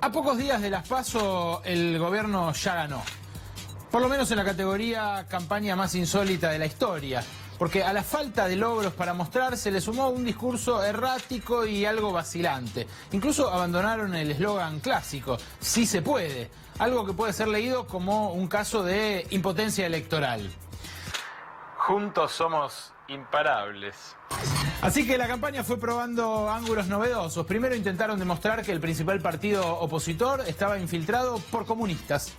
A pocos días de las PASO, el gobierno ya ganó. Por lo menos en la categoría campaña más insólita de la historia. Porque a la falta de logros para mostrar se le sumó un discurso errático y algo vacilante. Incluso abandonaron el eslogan clásico, sí se puede. Algo que puede ser leído como un caso de impotencia electoral. Juntos somos imparables. Así que la campaña fue probando ángulos novedosos. Primero intentaron demostrar que el principal partido opositor estaba infiltrado por comunistas.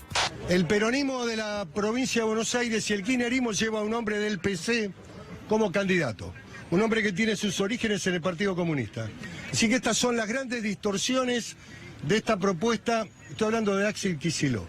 El peronismo de la provincia de Buenos Aires y el kirchnerismo lleva a un hombre del PC como candidato. Un hombre que tiene sus orígenes en el Partido Comunista. Así que estas son las grandes distorsiones de esta propuesta. Estoy hablando de Axel Kicillof.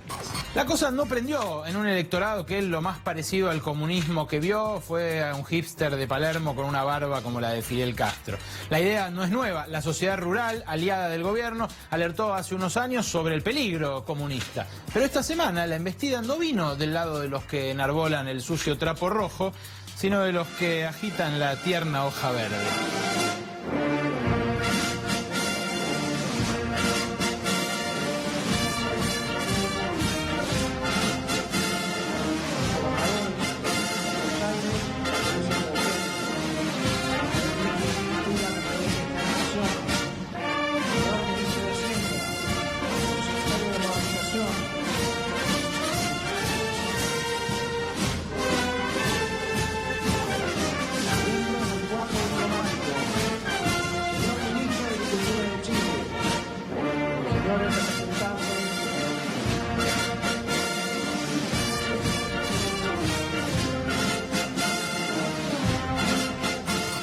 La cosa no prendió en un electorado que es lo más parecido al comunismo que vio. Fue a un hipster de Palermo con una barba como la de Fidel Castro. La idea no es nueva. La sociedad rural, aliada del gobierno, alertó hace unos años sobre el peligro comunista. Pero esta semana la embestida no vino del lado de los que enarbolan el sucio trapo rojo, sino de los que agitan la tierna hoja verde.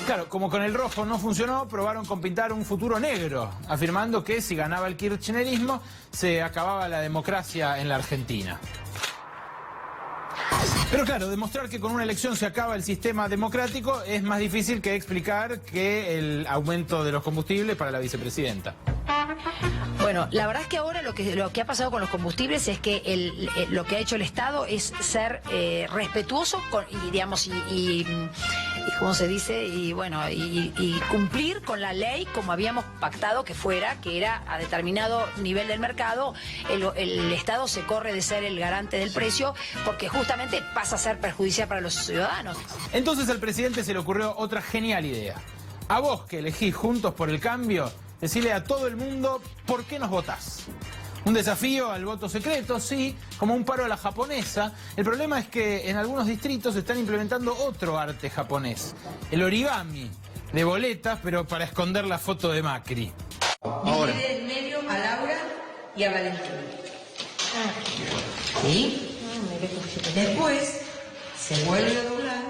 Claro, como con el rojo no funcionó, probaron con pintar un futuro negro, afirmando que si ganaba el kirchnerismo se acababa la democracia en la Argentina. Pero claro, demostrar que con una elección se acaba el sistema democrático es más difícil que explicar que el aumento de los combustibles para la vicepresidenta. Bueno, la verdad es que ahora lo que ha pasado con los combustibles es que lo que ha hecho el Estado es ser respetuoso y ¿cómo se dice? Y cumplir con la ley como habíamos pactado que fuera, que era a determinado nivel del mercado, el Estado se corre de ser el garante del precio porque justamente pasa a ser perjudicial para los ciudadanos. Entonces al presidente se le ocurrió otra genial idea. A vos que elegís Juntos por el Cambio, decirle a todo el mundo por qué nos votás. Un desafío al voto secreto, sí, como un paro a la japonesa. El problema es que en algunos distritos están implementando otro arte japonés, el origami, de boletas, pero para esconder la foto de Macri. Ahora. Divide en medio a Laura y a Valentín. ¿Sí? Después se vuelve a doblar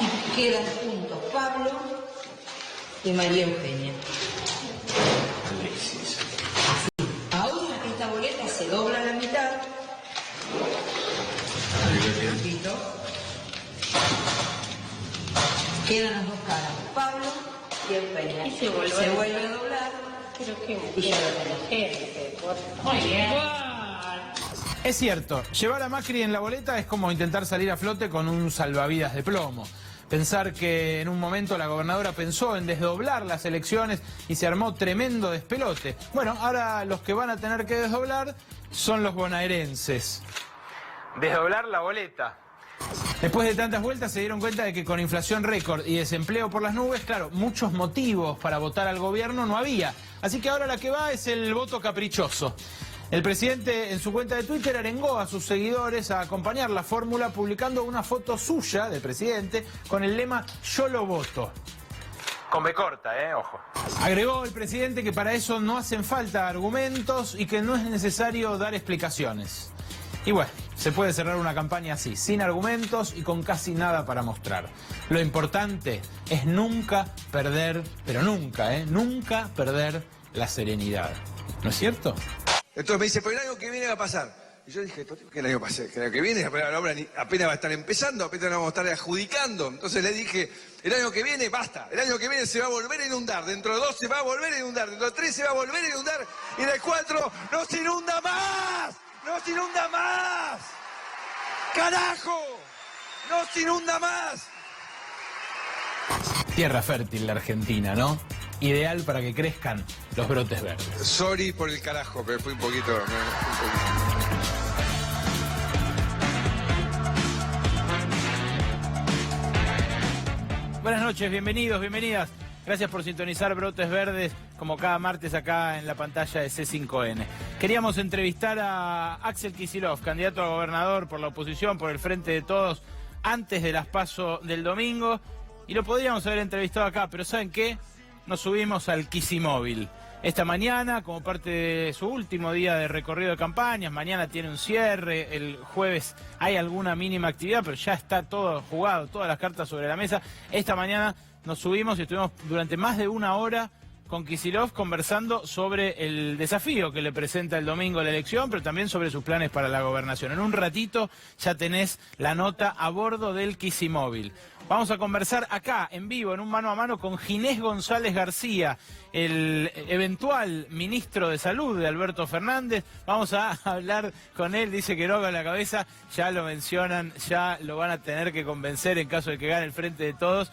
y quedan juntos Pablo y María Eugenia. Ahora esta boleta se dobla a la mitad. Quedan las dos caras, Pablo y Eugenia. Y se vuelve a doblar. Y ya lo tenemos. Muy bien. Es cierto, llevar a Macri en la boleta es como intentar salir a flote con un salvavidas de plomo. Pensar que en un momento la gobernadora pensó en desdoblar las elecciones y se armó tremendo despelote. Bueno, ahora los que van a tener que desdoblar son los bonaerenses. Desdoblar la boleta. Después de tantas vueltas se dieron cuenta de que con inflación récord y desempleo por las nubes, claro, muchos motivos para votar al gobierno no había. Así que ahora la que va es el voto caprichoso. El presidente en su cuenta de Twitter arengó a sus seguidores a acompañar la fórmula publicando una foto suya del presidente con el lema "Yo lo voto". Con B corta, ojo. Agregó el presidente que para eso no hacen falta argumentos y que no es necesario dar explicaciones. Y bueno, se puede cerrar una campaña así, sin argumentos y con casi nada para mostrar. Lo importante es nunca perder, pero nunca, nunca perder la serenidad. ¿No es cierto? Entonces me dice, pero el año que viene va a pasar. Y yo dije, ¿qué el año que viene? La obra apenas va a estar empezando, apenas la vamos a estar adjudicando. Entonces le dije, el año que viene basta. El año que viene se va a volver a inundar. Dentro de 2 se va a volver a inundar. Dentro de 3 se va a volver a inundar. Y de 4 no se inunda más. ¡No se inunda más! ¡Carajo! ¡No se inunda más! Tierra fértil la Argentina, ¿no? ideal para que crezcan los brotes verdes. Sorry por el carajo, pero fui un poquito. Buenas noches, bienvenidos, bienvenidas. Gracias por sintonizar Brotes Verdes, como cada martes acá en la pantalla de C5N. Queríamos entrevistar a Axel Kicillof, candidato a gobernador por la oposición, por el Frente de Todos, antes de las PASO del domingo. Y lo podríamos haber entrevistado acá, pero ¿saben qué? Nos subimos al Kicimóvil. Esta mañana, como parte de su último día de recorrido de campañas, mañana tiene un cierre, el jueves hay alguna mínima actividad, pero ya está todo jugado, todas las cartas sobre la mesa. Esta mañana nos subimos y estuvimos durante más de una hora con Kicillof conversando sobre el desafío que le presenta el domingo la elección, pero también sobre sus planes para la gobernación. En un ratito ya tenés la nota a bordo del Kicimóvil. Vamos a conversar acá, en vivo, en un mano a mano, con Ginés González García, el eventual ministro de Salud de Alberto Fernández. Vamos a hablar con él, dice que no con la cabeza, ya lo mencionan, ya lo van a tener que convencer en caso de que gane el Frente de Todos.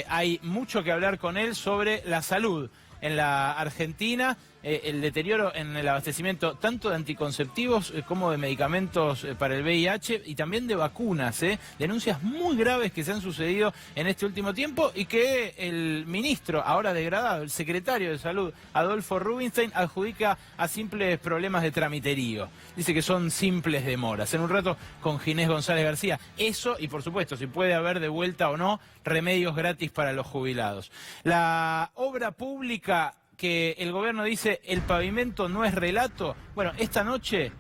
Hay mucho que hablar con él sobre la salud en la Argentina, el deterioro en el abastecimiento tanto de anticonceptivos como de medicamentos para el VIH y también de vacunas, denuncias muy graves que se han sucedido en este último tiempo y que el ministro, ahora degradado, el secretario de Salud, Adolfo Rubinstein, adjudica a simples problemas de tramiterío. Dice que son simples demoras. En un rato con Ginés González García, eso y por supuesto si puede haber de vuelta o no remedios gratis para los jubilados. La obra pública que el gobierno dice el pavimento no es relato. Bueno, esta noche,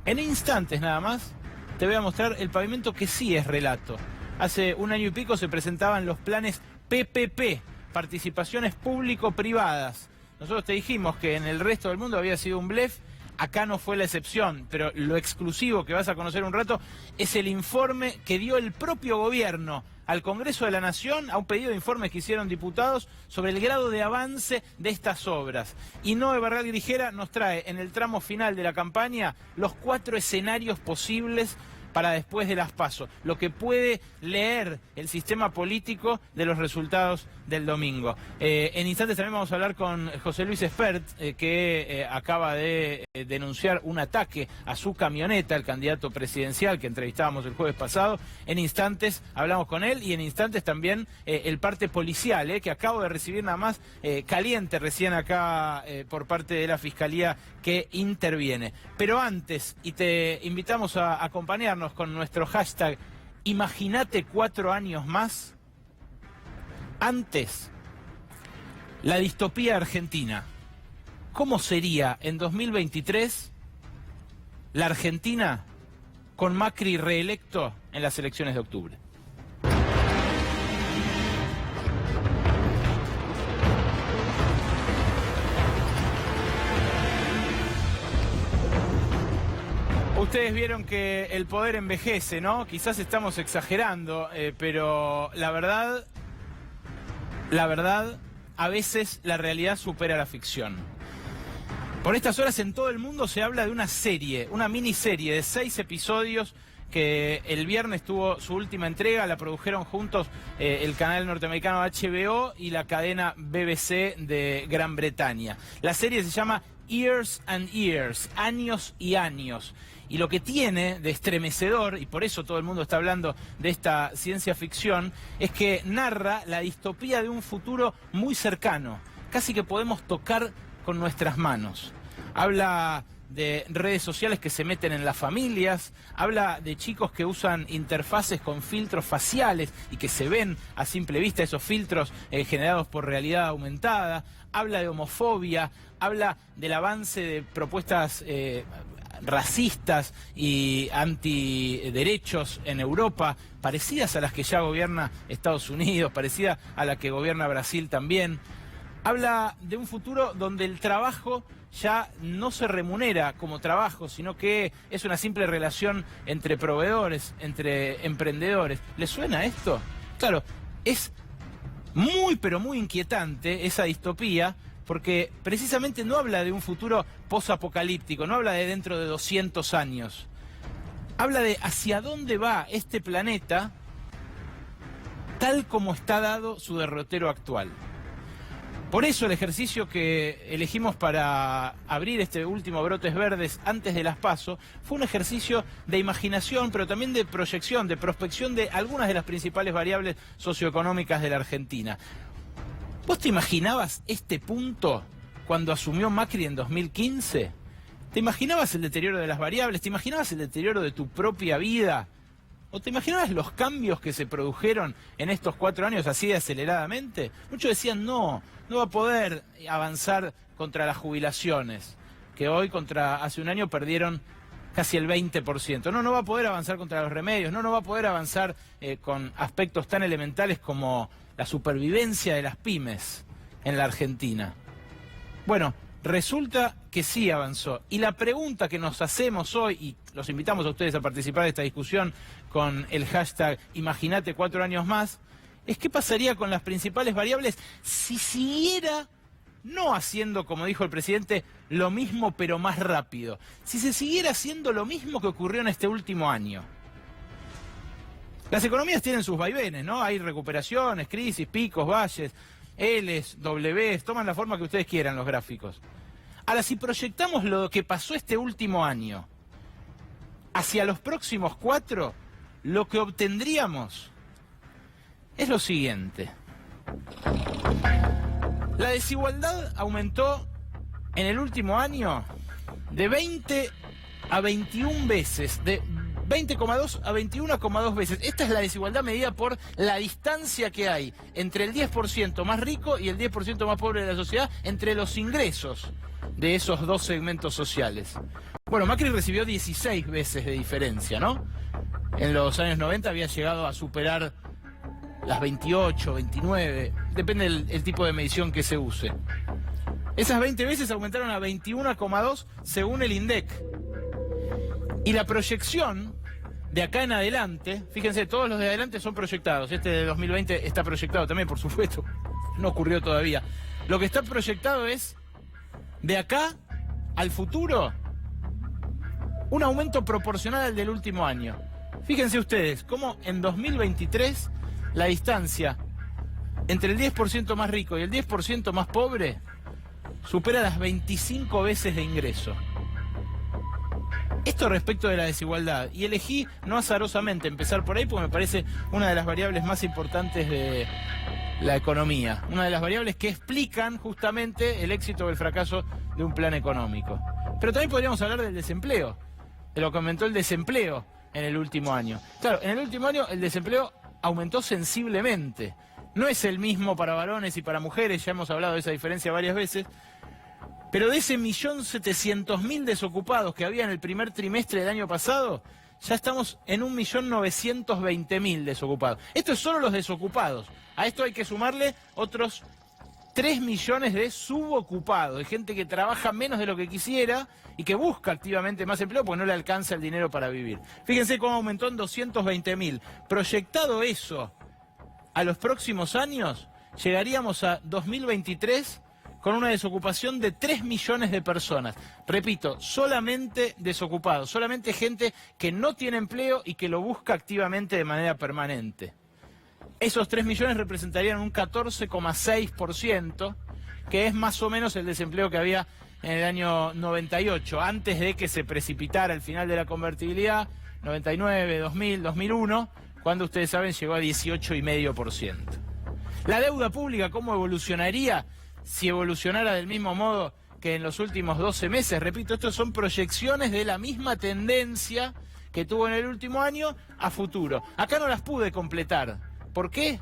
en instantes nada más, te voy a mostrar el pavimento que sí es relato. Hace un año y pico se presentaban los planes PPP, participaciones público-privadas. Nosotros te dijimos que en el resto del mundo había sido un blef. Acá no fue la excepción, pero lo exclusivo que vas a conocer un rato es el informe que dio el propio gobierno al Congreso de la Nación, a un pedido de informes que hicieron diputados sobre el grado de avance de estas obras. Y Noé Barral Grijera nos trae en el tramo final de la campaña los 4 escenarios posibles para después de las PASO, lo que puede leer el sistema político de los resultados del domingo. En instantes también vamos a hablar con José Luis Espert, que acaba de denunciar un ataque a su camioneta, el candidato presidencial que entrevistábamos el jueves pasado. En instantes hablamos con él y en instantes también el parte policial, que acabo de recibir nada más caliente recién acá por parte de la Fiscalía que interviene. Pero antes, y te invitamos a acompañarnos con nuestro hashtag Imaginate 4 años más. Antes, la distopía argentina. ¿Cómo sería en 2023 la Argentina con Macri reelecto en las elecciones de octubre? Ustedes vieron que el poder envejece, ¿no? Quizás estamos exagerando, pero la verdad, a veces la realidad supera la ficción. Por estas horas en todo el mundo se habla de una serie, una miniserie de 6 episodios que el viernes tuvo su última entrega, la produjeron juntos el canal norteamericano HBO y la cadena BBC de Gran Bretaña. La serie se llama Years and Years, años y años. Y lo que tiene de estremecedor, y por eso todo el mundo está hablando de esta ciencia ficción, es que narra la distopía de un futuro muy cercano, casi que podemos tocar con nuestras manos. Habla de redes sociales que se meten en las familias, habla de chicos que usan interfaces con filtros faciales y que se ven a simple vista esos filtros generados por realidad aumentada, habla de homofobia, habla del avance de propuestas racistas y antiderechos en Europa, parecidas a las que ya gobierna Estados Unidos, parecidas a la que gobierna Brasil también. Habla de un futuro donde el trabajo ya no se remunera como trabajo, sino que es una simple relación entre proveedores, entre emprendedores. ¿Les suena esto? Claro, es muy pero muy inquietante esa distopía, porque precisamente no habla de un futuro posapocalíptico, no habla de dentro de 200 años. Habla de hacia dónde va este planeta tal como está dado su derrotero actual. Por eso el ejercicio que elegimos para abrir este último Brotes Verdes antes de las PASO fue un ejercicio de imaginación, pero también de proyección, de prospección de algunas de las principales variables socioeconómicas de la Argentina. ¿Vos te imaginabas este punto cuando asumió Macri en 2015? ¿Te imaginabas el deterioro de las variables? ¿Te imaginabas el deterioro de tu propia vida? ¿O te imaginabas los cambios que se produjeron en estos 4 años así de aceleradamente? Muchos decían, no va a poder avanzar contra las jubilaciones, que hoy hace un año perdieron casi el 20%. No va a poder avanzar contra los remedios, no va a poder avanzar con aspectos tan elementales como la supervivencia de las pymes en la Argentina. Bueno, resulta que sí avanzó. Y la pregunta que nos hacemos hoy, y los invitamos a ustedes a participar de esta discusión con el hashtag Imaginate 4 años más, es qué pasaría con las principales variables si siguiera no haciendo, como dijo el presidente, lo mismo pero más rápido. Si se siguiera haciendo lo mismo que ocurrió en este último año. Las economías tienen sus vaivenes, ¿no? Hay recuperaciones, crisis, picos, valles, L's, W's, toman la forma que ustedes quieran los gráficos. Ahora, si proyectamos lo que pasó este último año hacia los próximos 4, lo que obtendríamos es lo siguiente. La desigualdad aumentó en el último año de 20 a 21 veces, de 20,2 a 21,2 veces. Esta es la desigualdad medida por la distancia que hay entre el 10% más rico y el 10% más pobre de la sociedad, entre los ingresos de esos dos segmentos sociales. Bueno, Macri recibió 16 veces de diferencia, ¿no? En los años 90 había llegado a superar las 28, 29, depende el tipo de medición que se use. Esas 20 veces aumentaron a 21,2 según el INDEC. Y la proyección de acá en adelante, fíjense, todos los de adelante son proyectados. Este de 2020 está proyectado también, por supuesto, no ocurrió todavía. Lo que está proyectado es, de acá al futuro, un aumento proporcional al del último año. Fíjense ustedes, cómo en 2023 la distancia entre el 10% más rico y el 10% más pobre supera las 25 veces de ingreso. Esto respecto de la desigualdad. Y elegí, no azarosamente, empezar por ahí porque me parece una de las variables más importantes de la economía. Una de las variables que explican justamente el éxito o el fracaso de un plan económico. Pero también podríamos hablar del desempleo, de lo que aumentó el desempleo en el último año. Claro, en el último año el desempleo aumentó sensiblemente. No es el mismo para varones y para mujeres, ya hemos hablado de esa diferencia varias veces, pero de ese 1.700.000 desocupados que había en el primer trimestre del año pasado, ya estamos en 1.920.000 desocupados. Esto es solo los desocupados. A esto hay que sumarle otros 3 millones de subocupados, de gente que trabaja menos de lo que quisiera y que busca activamente más empleo porque no le alcanza el dinero para vivir. Fíjense cómo aumentó en 220.000. Proyectado eso a los próximos años, llegaríamos a 2023 con una desocupación de 3 millones de personas. Repito, solamente desocupados, solamente gente que no tiene empleo y que lo busca activamente de manera permanente. Esos 3 millones representarían un 14,6%, que es más o menos el desempleo que había en el año 98, antes de que se precipitara el final de la convertibilidad, 99, 2000, 2001, cuando ustedes saben llegó a 18,5%. La deuda pública, ¿cómo evolucionaría? Si evolucionara del mismo modo que en los últimos 12 meses, repito, estos son proyecciones de la misma tendencia que tuvo en el último año a futuro. Acá no las pude completar. ¿Por qué?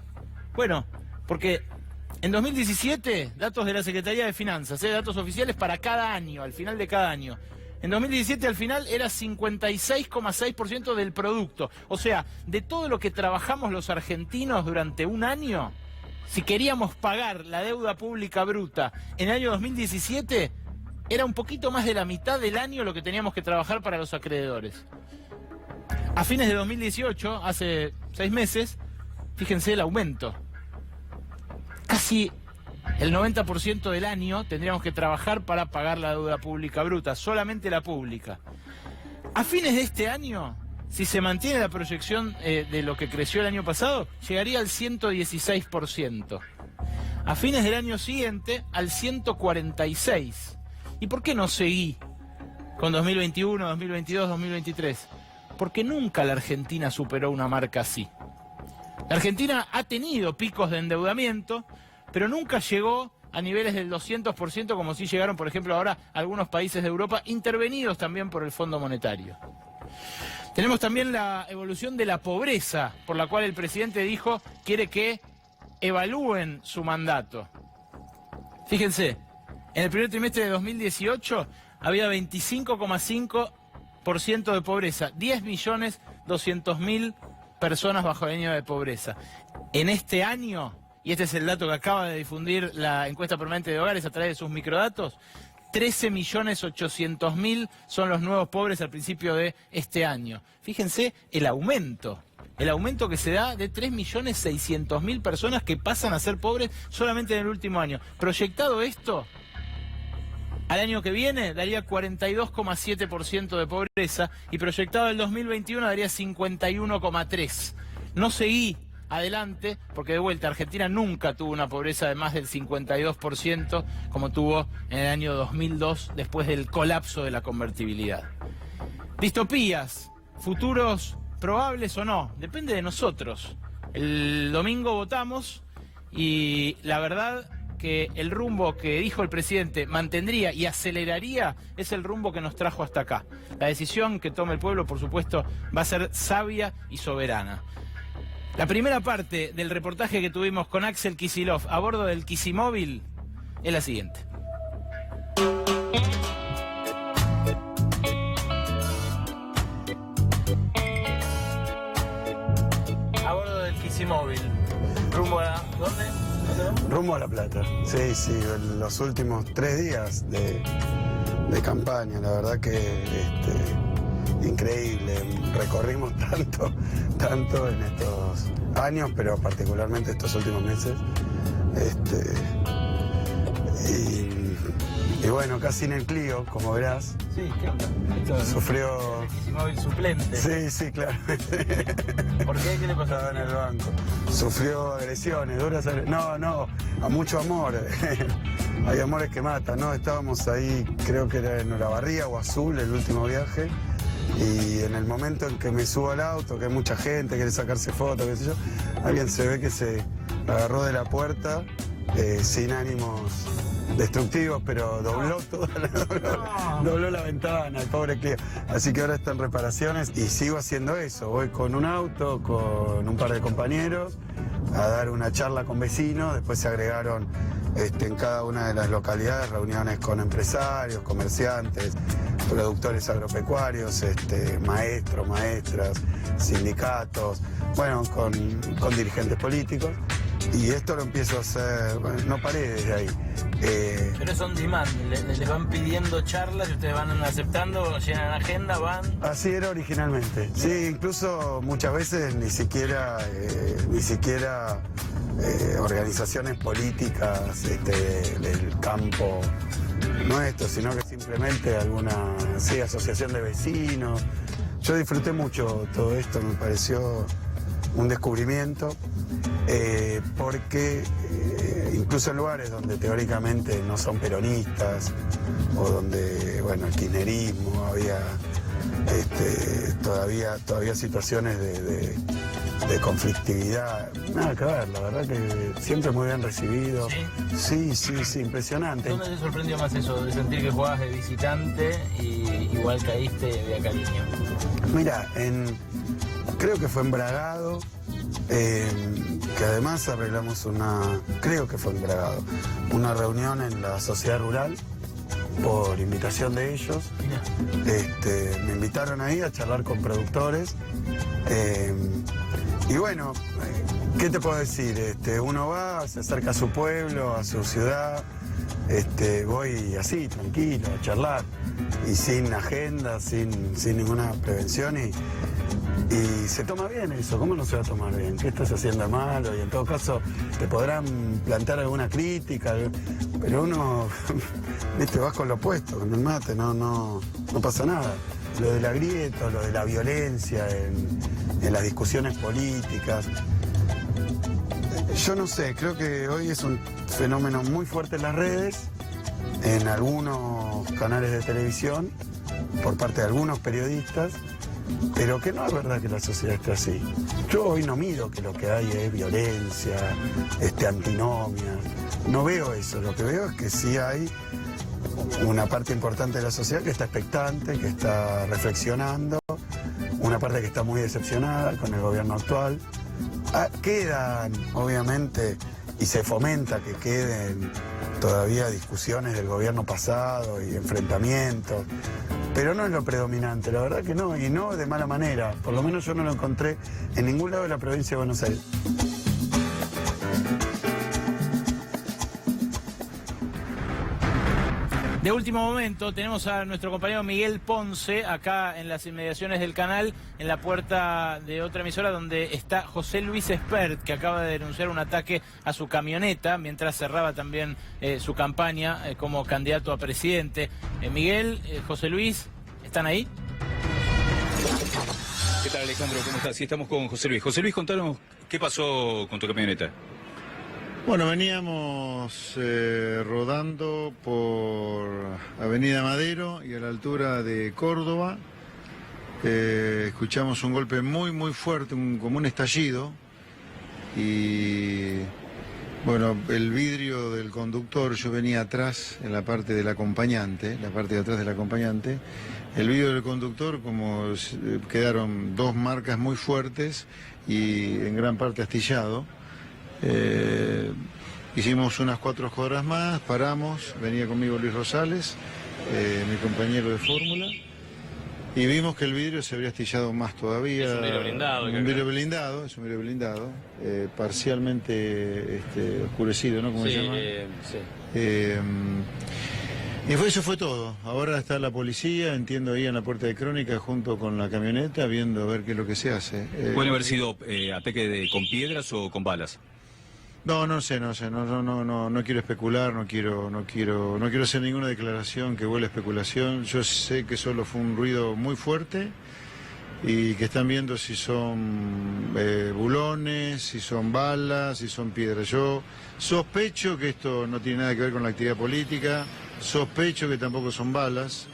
Bueno, porque en 2017, datos de la Secretaría de Finanzas, datos oficiales para cada año, al final de cada año. En 2017 al final era 56,6% del producto. O sea, de todo lo que trabajamos los argentinos durante un año, si queríamos pagar la deuda pública bruta en el año 2017, era un poquito más de la mitad del año lo que teníamos que trabajar para los acreedores. A fines de 2018, hace 6 meses, fíjense el aumento. Casi el 90% del año tendríamos que trabajar para pagar la deuda pública bruta, solamente la pública. A fines de este año, si se mantiene la proyección de lo que creció el año pasado, llegaría al 116%. a fines del año siguiente al 146. ¿Y por qué no seguí con 2021, 2022, 2023? Porque nunca la Argentina superó una marca así. La Argentina ha tenido picos de endeudamiento, pero nunca llegó a niveles del 200% como sí llegaron, por ejemplo, ahora algunos países de Europa, intervenidos también por el Fondo Monetario. Tenemos también la evolución de la pobreza, por la cual el presidente dijo quiere que evalúen su mandato. Fíjense, en el primer trimestre de 2018 había 25,5% de pobreza, 10.200.000 personas bajo la línea de pobreza. En este año, y este es el dato que acaba de difundir la encuesta permanente de hogares a través de sus microdatos, 13.800.000 son los nuevos pobres al principio de este año. Fíjense el aumento que se da de 3.600.000 personas que pasan a ser pobres solamente en el último año. Proyectado esto, al año que viene daría 42,7% de pobreza y proyectado el 2021 daría 51,3%. No seguí adelante porque de vuelta Argentina nunca tuvo una pobreza de más del 52% como tuvo en el año 2002 después del colapso de la convertibilidad. Distopías, futuros probables o no, depende de nosotros. El domingo votamos y la verdad que el rumbo que dijo el presidente mantendría y aceleraría es el rumbo que nos trajo hasta acá. La decisión que tome el pueblo, por supuesto, va a ser sabia y soberana. La primera parte del reportaje que tuvimos con Axel Kicillof a bordo del Kicimóvil es la siguiente. A bordo del Kicimóvil. ¿Rumbo a dónde? Rumbo a La Plata. Sí, los últimos 3 días de campaña, la verdad que increíble. Recorrimos tanto en estos años, pero particularmente estos últimos meses. Y bueno, casi en el Clio, como verás. Sí, ¿qué onda? Sufrió... El Kicimóvil suplente. Sí, claro. ¿Por qué? ¿Qué le pasó? Estaba en el banco. Sufrió agresiones, duras agresiones. No, a mucho amor. Hay amores que matan, ¿no? Estábamos ahí, creo que era en Olavarría o Azul, el último viaje. Y en el momento en que me subo al auto, que hay mucha gente, quiere sacarse fotos, qué sé yo, alguien se ve que se agarró de la puerta sin ánimos destructivos, pero dobló dobló la ventana, el pobre Clio. Así que ahora está en reparaciones y sigo haciendo eso. Voy con un auto, con un par de compañeros, a dar una charla con vecinos. Después se agregaron en cada una de las localidades reuniones con empresarios, comerciantes, productores agropecuarios, maestros, maestras, sindicatos, bueno, con dirigentes políticos. Y esto lo empiezo a hacer, bueno, no paré desde ahí. Pero es on demand, les van pidiendo charlas y ustedes van aceptando, llenan agenda, van... Así era originalmente. Sí, incluso muchas veces ni siquiera organizaciones políticas del campo nuestro, sino que simplemente alguna asociación de vecinos. Yo disfruté mucho todo esto, me pareció un descubrimiento, porque incluso en lugares donde teóricamente no son peronistas o donde, bueno, el kirchnerismo, había todavía situaciones de conflictividad, nada que ver, la verdad que siempre muy bien recibido. Sí, impresionante. ¿Dónde te sorprendió más eso, de sentir que jugabas de visitante y igual caíste de cariño? Mira, creo que fue en Bragado, que además arreglamos creo que fue en Bragado, una reunión en la sociedad rural por invitación de ellos. Me invitaron ahí a charlar con productores. Y bueno, ¿qué te puedo decir? Uno va, se acerca a su pueblo, a su ciudad, voy así, tranquilo, a charlar, y sin agenda, sin ninguna prevención, y se toma bien eso. ¿Cómo no se va a tomar bien? ¿Qué estás haciendo malo? Y en todo caso te podrán plantear alguna crítica, pero uno, viste, vas con lo opuesto, con el mate, no pasa nada. Lo de la grieta, lo de la violencia en las discusiones políticas, Yo no sé, creo que hoy es un fenómeno muy fuerte en las redes, en algunos canales de televisión, por parte de algunos periodistas, pero que no es verdad que la sociedad esté así. Yo hoy no miro que lo que hay es violencia, antinomia, no veo eso, lo que veo es que sí hay una parte importante de la sociedad que está expectante, que está reflexionando, una parte que está muy decepcionada con el gobierno actual. Quedan, obviamente, y se fomenta que queden todavía discusiones del gobierno pasado y enfrentamientos, pero no es lo predominante, la verdad que no, y no de mala manera, por lo menos yo no lo encontré en ningún lado de la provincia de Buenos Aires. De último momento tenemos a nuestro compañero Miguel Ponce acá en las inmediaciones del canal, en la puerta de otra emisora donde está José Luis Espert, que acaba de denunciar un ataque a su camioneta mientras cerraba también su campaña como candidato a presidente. Miguel, José Luis, ¿están ahí? ¿Qué tal, Alejandro? ¿Cómo estás? Sí, estamos con José Luis. José Luis, contanos qué pasó con tu camioneta. Bueno, veníamos rodando por Avenida Madero y a la altura de Córdoba. Escuchamos un golpe muy fuerte, como un estallido. Y bueno, el vidrio del conductor, yo venía atrás, en la parte del acompañante, la parte de atrás del acompañante. El vidrio del conductor, como quedaron dos marcas muy fuertes y en gran parte astillado. Hicimos unas 4 cuadras más, paramos, venía conmigo Luis Rosales, mi compañero de fórmula, y vimos que el vidrio se habría astillado más todavía. Es un vidrio blindado. Es un vidrio blindado, parcialmente oscurecido, ¿no? ¿Cómo se llama? Sí. Y eso fue todo. Ahora está la policía, entiendo, ahí en la puerta de Crónica junto con la camioneta, viendo a ver qué es lo que se hace. ¿Puede haber sido ataque con piedras o con balas? No sé, no quiero especular, no quiero hacer ninguna declaración que huele a especulación. Yo sé que solo fue un ruido muy fuerte y que están viendo si son bulones, si son balas, si son piedras. Yo sospecho que esto no tiene nada que ver con la actividad política, sospecho que tampoco son balas,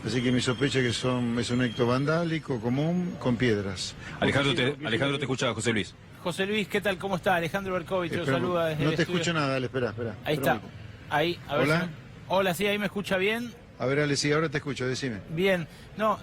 así que mi sospecha es que es un acto vandálico común con piedras. Alejandro te escucha José Luis. José Luis, ¿qué tal? ¿Cómo está? Alejandro Berkovich, lo saluda desde No el te estudio. escucho nada, dale, espera. Ahí está. Ahí, a ver. ¿Hola? Hola, sí, ahí me escucha bien. A ver, Ale, sí, ahora te escucho, decime. Bien, no,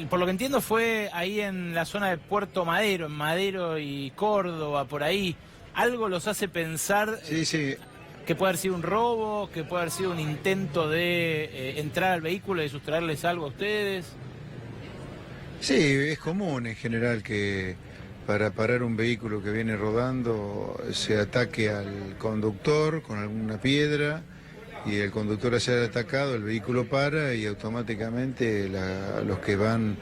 por lo que entiendo fue ahí en la zona de Puerto Madero, en Madero y Córdoba, por ahí. ¿Algo los hace pensar Sí. que puede haber sido un robo, que puede haber sido un intento de entrar al vehículo y sustraerles algo a ustedes? Sí, es común en general que para parar un vehículo que viene rodando se ataque al conductor con alguna piedra y el conductor haya atacado, el vehículo para y automáticamente los que van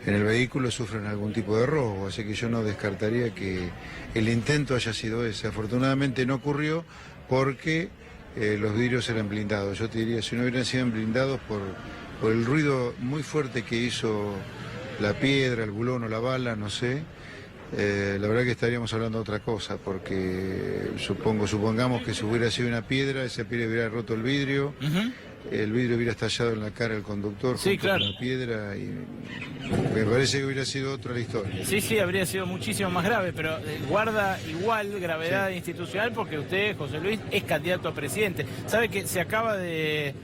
en el vehículo sufren algún tipo de robo, así que yo no descartaría que el intento haya sido ese. Afortunadamente no ocurrió porque los vidrios eran blindados. Yo te diría, si no hubieran sido blindados por el ruido muy fuerte que hizo la piedra, el bulón o la bala, no sé, la verdad que estaríamos hablando de otra cosa, porque supongamos que si hubiera sido una piedra, esa piedra hubiera roto el vidrio, el vidrio hubiera estallado en la cara del conductor junto con la piedra y me parece que hubiera sido otra la historia. Sí, habría sido muchísimo más grave, pero guarda igual gravedad institucional porque usted, José Luis, es candidato a presidente. ¿Sabe que se acaba de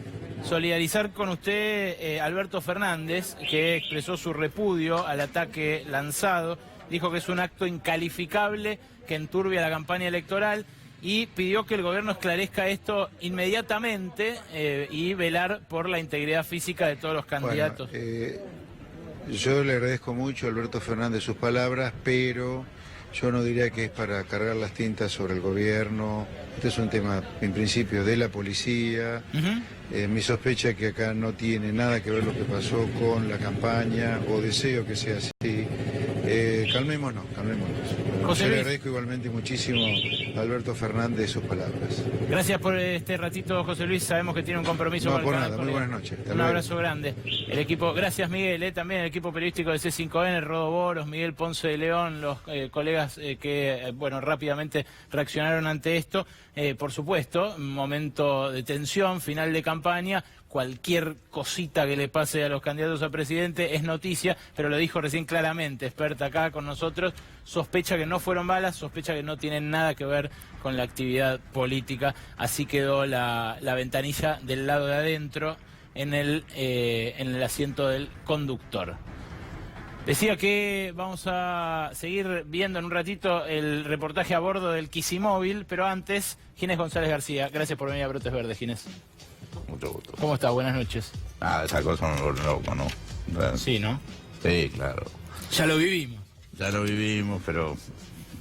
solidarizar con usted Alberto Fernández, que expresó su repudio al ataque lanzado? Dijo que es un acto incalificable que enturbia la campaña electoral y pidió que el gobierno esclarezca esto inmediatamente y velar por la integridad física de todos los candidatos. Bueno, yo le agradezco mucho a Alberto Fernández sus palabras, pero yo no diría que es para cargar las tintas sobre el gobierno. Este es un tema, en principio, de la policía. Mi sospecha es que acá no tiene nada que ver lo que pasó con la campaña, o deseo que sea así. Calmémonos. José Yo le Luis. agradezco igualmente muchísimo a Alberto Fernández sus palabras. Gracias por este ratito, José Luis. Sabemos que tiene un compromiso No, con el por canal nada. Muy Corea. buenas noches. Hasta Un luego. abrazo grande. El equipo, gracias Miguel, también el equipo periodístico de C5N, Rodo Boros, Miguel Ponce de León, los colegas que, bueno, rápidamente reaccionaron ante esto. Por supuesto, momento de tensión, final de campaña. Cualquier cosita que le pase a los candidatos a presidente es noticia, pero lo dijo recién claramente, experta acá con nosotros, sospecha que no fueron balas, sospecha que no tienen nada que ver con la actividad política. Así quedó la ventanilla del lado de adentro en el asiento del conductor. Decía que vamos a seguir viendo en un ratito el reportaje a bordo del Quisimobil, pero antes, Ginés González García. Gracias por venir a Brotes Verdes, Ginés. Mucho gusto. ¿Cómo está? Buenas noches. Esa cosa no lo loco, ¿no? Sí, ¿no? Sí, claro. Ya lo vivimos. Ya lo vivimos, pero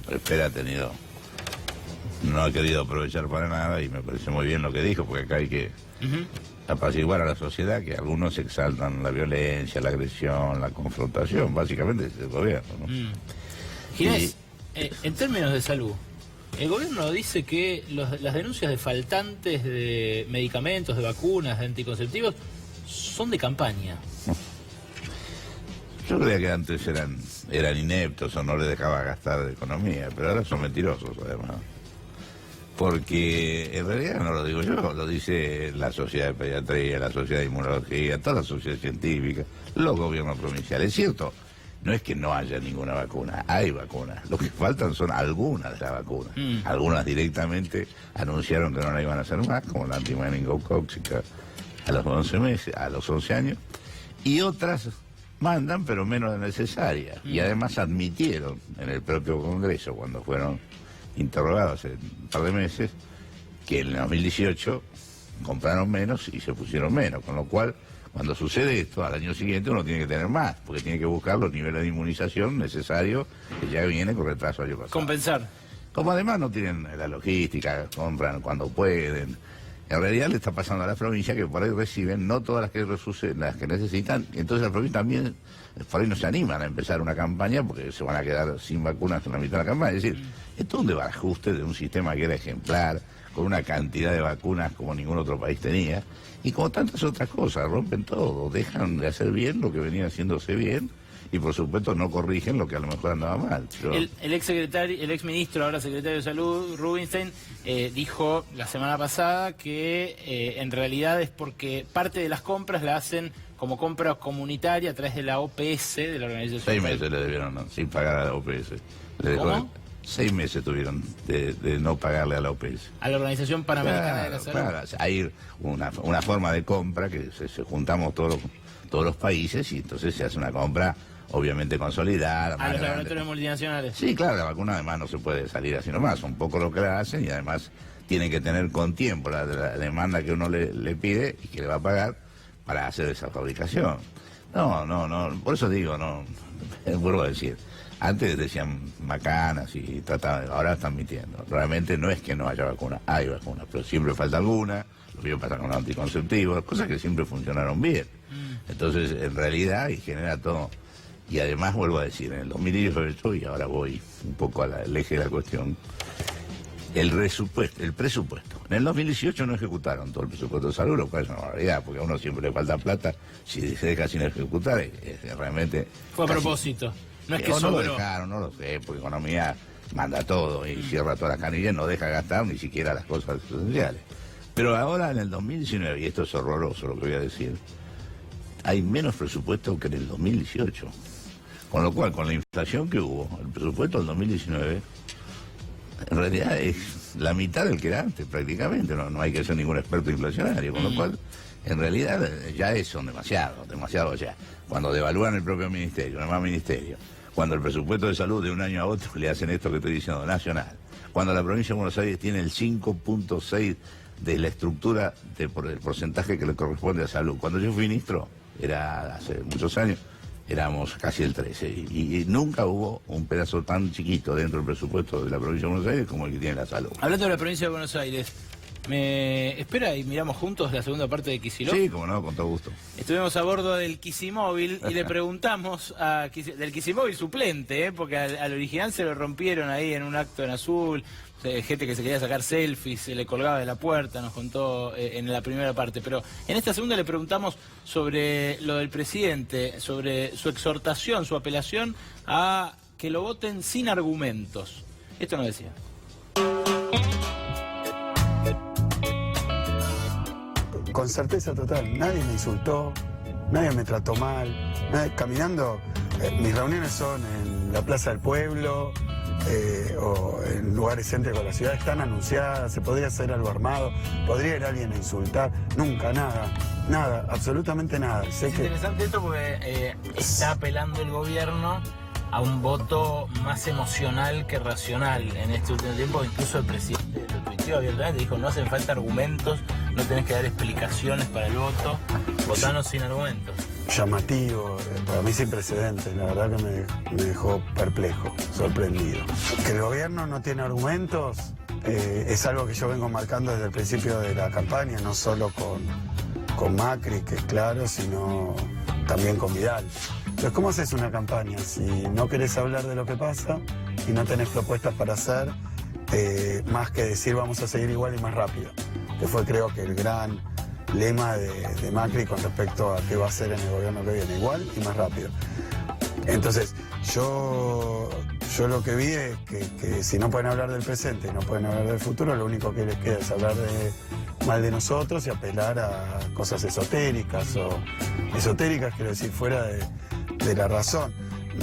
Espera ha tenido... No ha querido aprovechar para nada y me parece muy bien lo que dijo, porque acá hay que apaciguar a la sociedad, que algunos exaltan la violencia, la agresión, la confrontación, básicamente es el gobierno, ¿no? Ginés, en términos de salud, el gobierno dice que las denuncias de faltantes de medicamentos, de vacunas, de anticonceptivos, son de campaña. Yo creía que antes eran ineptos o no les dejaba gastar de economía, pero ahora son mentirosos, además. Porque en realidad no lo digo yo, lo dice la Sociedad de Pediatría, la Sociedad de Inmunología, toda la sociedad científica, los gobiernos provinciales. Es cierto, no es que no haya ninguna vacuna, hay vacunas. Lo que faltan son algunas de las vacunas. Algunas directamente anunciaron que no la iban a hacer más, como la antimeningocóxica a los 11 meses, a los 11 años, y otras mandan, pero menos de necesaria. Y además admitieron en el propio Congreso, cuando fueron interrogados hace un par de meses, que en el 2018 compraron menos y se pusieron menos, con lo cual, cuando sucede esto, al año siguiente uno tiene que tener más, porque tiene que buscar los niveles de inmunización necesarios que ya viene con retraso año pasado. Compensar. Como además no tienen la logística, compran cuando pueden. En realidad le está pasando a la provincia que por ahí reciben, no todas las que necesitan, entonces la provincia también por ahí no se animan a empezar una campaña porque se van a quedar sin vacunas en la mitad de la campaña. Es decir, esto es un desbarajuste de un sistema que era ejemplar, con una cantidad de vacunas como ningún otro país tenía, y como tantas otras cosas, rompen todo, dejan de hacer bien lo que venía haciéndose bien, y por supuesto no corrigen lo que a lo mejor andaba mal. Pero... El ex ministro, ahora secretario de Salud, Rubinstein, dijo la semana pasada que en realidad es porque parte de las compras la hacen como compra comunitaria a través de la OPS, de la organización. 6 meses le debieron, ¿no?, sin pagar a la OPS. ¿Cómo? 6 meses tuvieron de no pagarle a la OPS. A la Organización Panamericana de la Salud. Claro, hay una forma de compra que se juntamos todos los países y entonces se hace una compra obviamente consolidada. A los laboratorios multinacionales. Sí, claro, la vacuna además no se puede salir así nomás, son pocos los que la hacen y además tiene que tener con tiempo la demanda que uno le pide y que le va a pagar para hacer esa fabricación. No, por eso digo, no, vuelvo a decir, antes decían macanas y trataban, ahora están mintiendo. Realmente no es que no haya vacuna, hay vacunas, pero siempre falta alguna, lo mismo pasa con los anticonceptivos, cosas que siempre funcionaron bien. Entonces, en realidad, y genera todo. Y además, vuelvo a decir, en el 2018, y ahora voy un poco al eje de la cuestión, el presupuesto. En el 2018 no ejecutaron todo el presupuesto de salud, lo cual es una barbaridad, porque a uno siempre le falta plata, si se deja sin ejecutar, realmente... Fue a propósito, no es que no sobró. lo dejaron, no lo sé, porque economía manda todo y cierra todas las canillas, no deja gastar ni siquiera las cosas esenciales. Pero ahora en el 2019, y esto es horroroso lo que voy a decir, hay menos presupuesto que en el 2018. Con lo cual, con la inflación que hubo, el presupuesto del 2019, en realidad es la mitad del que era antes, prácticamente. No hay que ser ningún experto inflacionario, con lo cual, en realidad, ya son demasiado. O sea, cuando devalúan el propio ministerio, el más ministerio, cuando el presupuesto de salud de un año a otro le hacen esto que estoy diciendo, nacional, cuando la provincia de Buenos Aires tiene el 5.6 de la estructura del porcentaje que le corresponde a salud. Cuando yo fui ministro, era hace muchos años, éramos casi el 13 y nunca hubo un pedazo tan chiquito dentro del presupuesto de la provincia de Buenos Aires como el que tiene la salud. Hablando de la provincia de Buenos Aires, Espera y miramos juntos la segunda parte de Kicillof. Sí, como no, con todo gusto. Estuvimos a bordo del Kicimóvil y le preguntamos del Kicimóvil suplente, porque al original se lo rompieron ahí en un acto en Azul. Gente que se quería sacar selfies, se le colgaba de la puerta, nos contó en la primera parte. Pero en esta segunda le preguntamos sobre lo del presidente, sobre su exhortación, su apelación a que lo voten sin argumentos. Esto nos decía. Con certeza total, nadie me insultó, nadie me trató mal. Caminando, mis reuniones son en la Plaza del Pueblo, o en lugares céntricos de la ciudad, están anunciadas, se podría hacer algo armado, podría ir alguien a insultar, nunca, nada, absolutamente nada. Sé que interesante esto porque está apelando el gobierno a un voto más emocional que racional en este último tiempo. Incluso el presidente lo tuiteó abiertamente, dijo: no hacen falta argumentos, no tenés que dar explicaciones para el voto, votanos sin argumentos. Llamativo, para mí sin precedentes, la verdad que me dejó perplejo, sorprendido. Que el gobierno no tiene argumentos es algo que yo vengo marcando desde el principio de la campaña, no solo con Macri, que es claro, sino también con Vidal. Entonces, ¿cómo haces una campaña si no querés hablar de lo que pasa y no tenés propuestas para hacer, más que decir vamos a seguir igual y más rápido? Que fue, creo que, el gran lema de Macri con respecto a qué va a hacer en el gobierno que viene, igual y más rápido. Entonces, yo lo que vi es que si no pueden hablar del presente y no pueden hablar del futuro, lo único que les queda es hablar mal de nosotros y apelar a cosas esotéricas, quiero decir, fuera de la razón.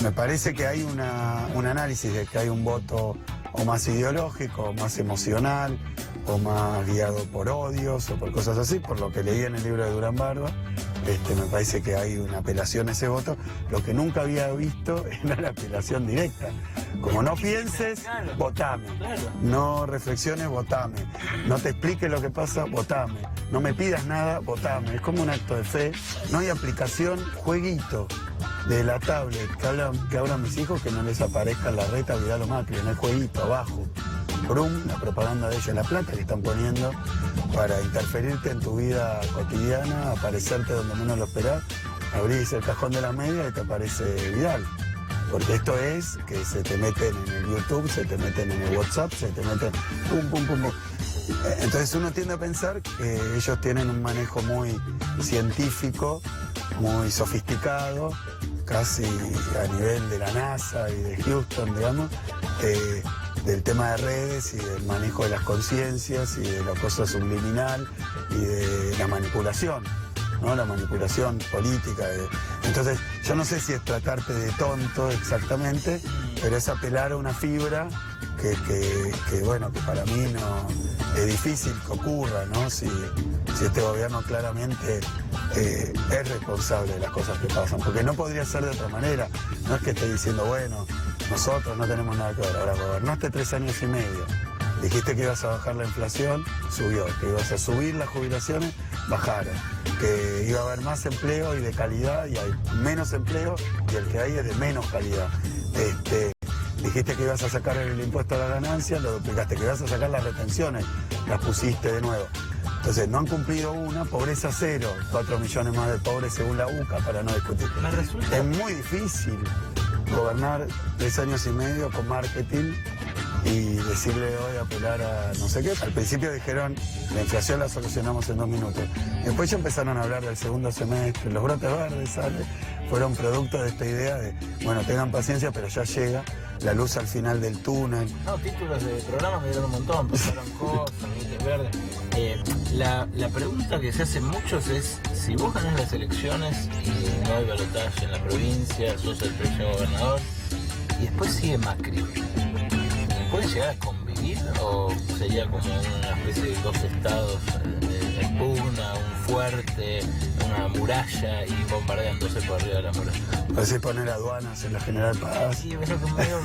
Me parece que hay un análisis de que hay un voto o más ideológico, o más emocional, o más guiado por odios o por cosas así, por lo que leí en el libro de Durán Barba. Me parece que hay una apelación a ese voto. Lo que nunca había visto era la apelación directa. Como no pienses, votame. No reflexiones, votame. No te expliques lo que pasa, votame. No me pidas nada, votame. Es como un acto de fe. No hay aplicación, jueguito de la tablet que abran mis hijos, que no les aparezca en la reta Vidal o Macri, en el jueguito abajo. Brum, la propaganda de ella, la plata que están poniendo para interferirte en tu vida cotidiana, aparecerte donde menos lo esperás, abrís el cajón de la media y te aparece Vidal. Porque esto es que se te meten en el YouTube, se te meten en el WhatsApp, se te meten pum, pum, pum, pum. Entonces uno tiende a pensar que ellos tienen un manejo muy científico, muy sofisticado, casi a nivel de la NASA y de Houston, digamos, del tema de redes y del manejo de las conciencias y de la cosa subliminal y de la manipulación, ¿no? La manipulación política. Entonces, yo no sé si es tratarte de tonto exactamente, pero es apelar a una fibra que bueno, que para mí no es difícil que ocurra, ¿no? Si este gobierno claramente es responsable de las cosas que pasan, porque no podría ser de otra manera. No es que esté diciendo, bueno, nosotros no tenemos nada que ver. Ahora, gobernaste 3 años y medio, dijiste que ibas a bajar la inflación, subió, que ibas a subir las jubilaciones, bajaron, que iba a haber más empleo y de calidad, y hay menos empleo y el que hay es de menos calidad. Dijiste que ibas a sacar el impuesto a la ganancia, lo duplicaste, que ibas a sacar las retenciones, las pusiste de nuevo. Entonces, no han cumplido una, pobreza cero, 4 millones más de pobres según la UCA, para no discutir. Es muy difícil gobernar 3 años y medio con marketing y decirle hoy apelar a no sé qué. Al principio dijeron, la inflación la solucionamos en 2 minutos. Después ya empezaron a hablar del segundo semestre, los brotes verdes, ¿sabes? Fueron producto de esta idea de, bueno, tengan paciencia, pero ya llega la luz al final del túnel. No, títulos de programas me dieron un montón, pasaron cosas, brotes verdes. La pregunta que se hacen muchos es, si vos ganás las elecciones y no hay balotaje en la provincia, sos el próximo gobernador, y después sigue Macri, ¿puede llegar a convivir o sería como una especie de 2 estados en pugna, un fuerte, una muralla y bombardeándose por arriba de la muralla? Así poner aduanas en la General Paz. Sí, pero como medio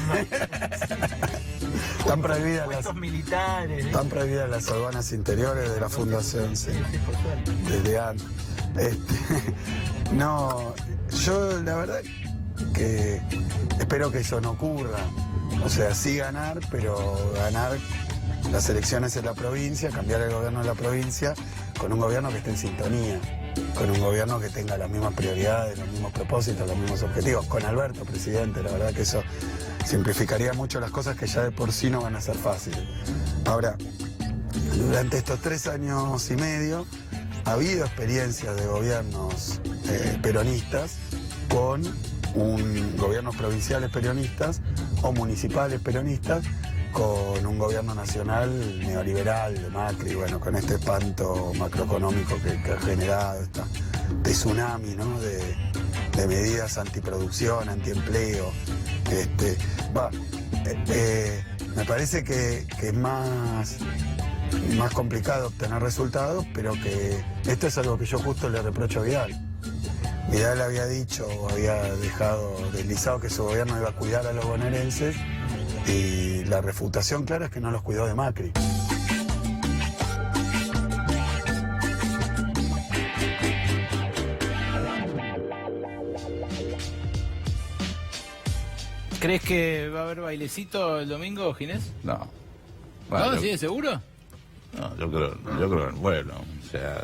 Están prohibidas están prohibidas las aduanas interiores de la fundación, sí. Por suerte. Desde antes. No, yo la verdad que espero que eso no ocurra. O sea, sí ganar, pero ganar las elecciones en la provincia, cambiar el gobierno de la provincia con un gobierno que esté en sintonía, con un gobierno que tenga las mismas prioridades, los mismos propósitos, los mismos objetivos, con Alberto, presidente. La verdad que eso simplificaría mucho las cosas que ya de por sí no van a ser fáciles. Ahora, durante estos 3 años y medio ha habido experiencias de gobiernos peronistas con gobiernos provinciales peronistas o municipales peronistas con un gobierno nacional neoliberal de Macri, bueno, con este espanto macroeconómico que ha generado, este tsunami, ¿no? de medidas antiproducción, antiempleo. Me parece que es más complicado obtener resultados, pero que esto es algo que yo justo le reprocho a Vidal. Vidal había dicho, o había dejado deslizado que su gobierno iba a cuidar a los bonaerenses, y la refutación clara es que no los cuidó de Macri. ¿Crees que va a haber bailecito el domingo, Ginés? No. ¿No? Yo- ¿Sí? ¿Seguro? No, yo creo en el pueblo. O sea,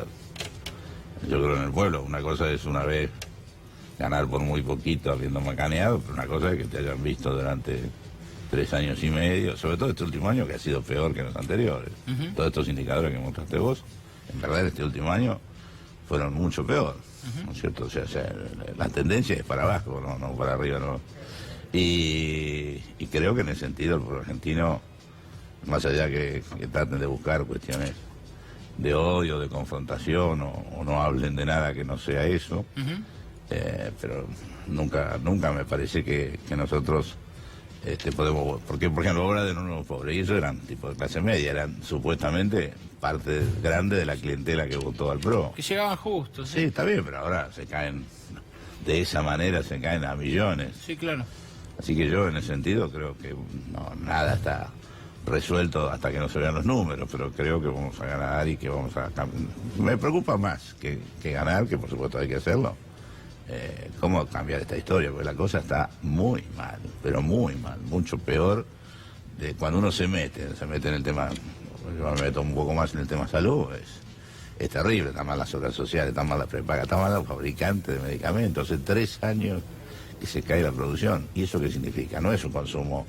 yo creo en el pueblo. Una cosa es una vez ganar por muy poquito habiendo macaneado, pero una cosa es que te hayan visto durante 3 años y medio, sobre todo este último año que ha sido peor que los anteriores. Todos estos indicadores que mostraste vos, en verdad este último año fueron mucho peor, ¿no es cierto? O sea, la tendencia es para abajo, no para arriba, no. Y creo que en ese sentido el pueblo argentino, más allá que traten de buscar cuestiones de odio, de confrontación, o no hablen de nada que no sea eso, pero nunca me parece que nosotros podemos, porque por ejemplo obras de los nuevos pobres, y eso eran tipo de clase media, eran supuestamente parte grande de la clientela que votó al PRO. Que llegaban justos. Sí, está bien, pero ahora se caen, de esa manera se caen a millones. Sí, claro. Así que yo en ese sentido creo que nada está resuelto hasta que no se vean los números, pero creo que vamos a ganar y que vamos a... Me preocupa más que ganar, que por supuesto hay que hacerlo, cómo cambiar esta historia, porque la cosa está muy mal, pero muy mal, mucho peor de cuando uno se mete en el tema, yo me meto un poco más en el tema salud, es terrible, está mal las obras sociales, está mal las prepagas, está mal los fabricantes de medicamentos, hace 3 años que se cae la producción. ¿Y eso qué significa? No es un consumo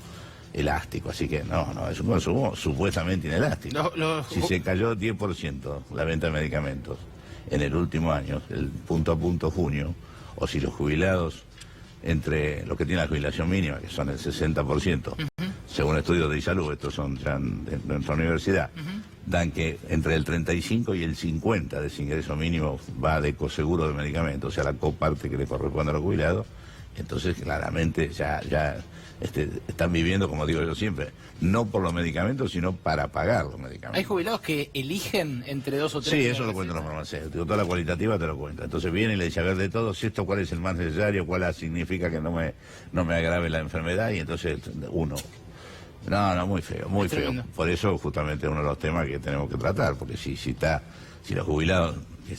elástico, así que no, es un consumo supuestamente inelástico. Si se cayó 10% la venta de medicamentos en el último año, el punto a punto junio, o si los jubilados, entre los que tienen la jubilación mínima, que son el 60%, según estudios de salud, estos son ya de nuestra universidad, dan que entre el 35 y el 50 de ese ingreso mínimo va de coseguro de medicamentos, o sea, la coparte que le corresponde a los jubilados. Entonces, claramente, ya están viviendo, como digo yo siempre, no por los medicamentos, sino para pagar los medicamentos. ¿Hay jubilados que eligen entre 2 o 3? Sí, eso lo cuentan los farmacéuticos. Toda la cualitativa te lo cuenta. Entonces viene y le dice, a ver, de todos estos, ¿cuál es el más necesario? ¿Cuál significa que no me agrave la enfermedad? Y entonces, uno. No, muy feo, muy feo. Por eso, justamente, uno de los temas que tenemos que tratar, porque si los jubilados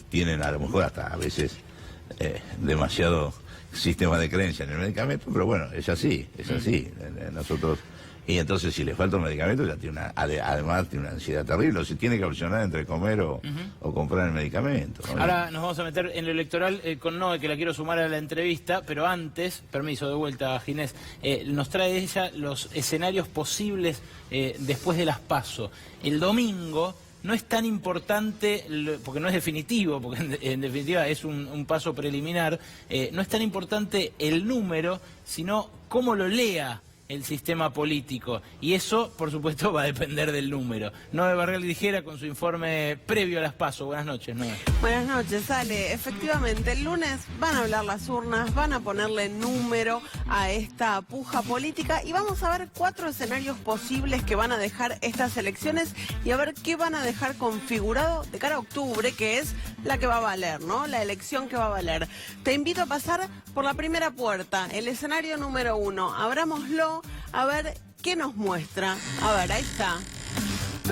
tienen, a lo mejor hasta a veces, demasiado sistema de creencia en el medicamento, pero bueno, es así. Nosotros, y entonces si le falta un medicamento ya tiene además tiene una ansiedad terrible, o si tiene que opcionar entre comer o comprar el medicamento, ¿no? Ahora nos vamos a meter en lo electoral con Noé, que la quiero sumar a la entrevista, pero antes, permiso de vuelta, Ginés, nos trae ella los escenarios posibles después de las PASO. El domingo no es tan importante, porque no es definitivo, porque en definitiva es un paso preliminar, no es tan importante el número, sino cómo lo lea el sistema político. Y eso, por supuesto, va a depender del número. Noé Barrial Dijera con su informe previo a las PASO. Buenas noches, Noé. Buenas noches, Ale. Efectivamente, el lunes van a hablar las urnas, van a ponerle número a esta puja política y vamos a ver 4 escenarios posibles que van a dejar estas elecciones y a ver qué van a dejar configurado de cara a octubre, que es la que va a valer, ¿no? La elección que va a valer. Te invito a pasar por la primera puerta, el escenario número 1. Abrámoslo a ver qué nos muestra. A ver, ahí está.